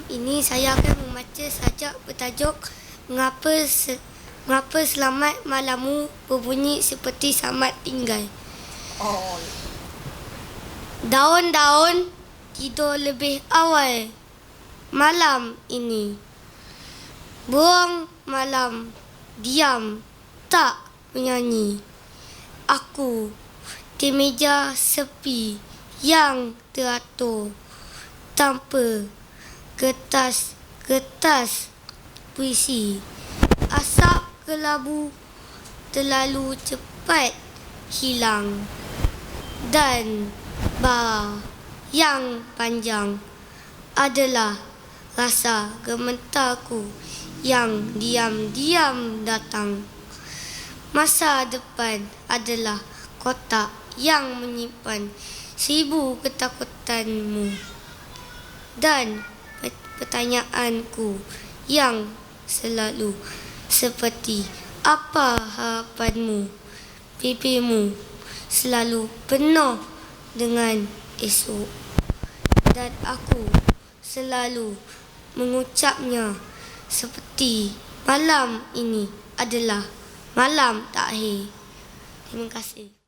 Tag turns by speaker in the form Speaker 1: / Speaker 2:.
Speaker 1: ini saya akan membaca sajak bertajuk Mengapa Selamat Malammu berbunyi seperti selamat tinggal. Daun-daun tidur lebih awal malam ini. Burung malam diam tak menyanyi. Aku di meja sepi yang teratur tanpa kertas puisi. Asap kelabu terlalu cepat hilang dan bara yang panjang adalah rasa gemetarku yang diam-diam datang. Masa depan adalah kotak yang menyimpan 1000 ketakutanmu dan pertanyaanku yang selalu seperti apa harapanmu. Pipimu selalu penuh dengan esok dan aku selalu mengucapnya seperti malam ini adalah malam terakhir. Terima kasih.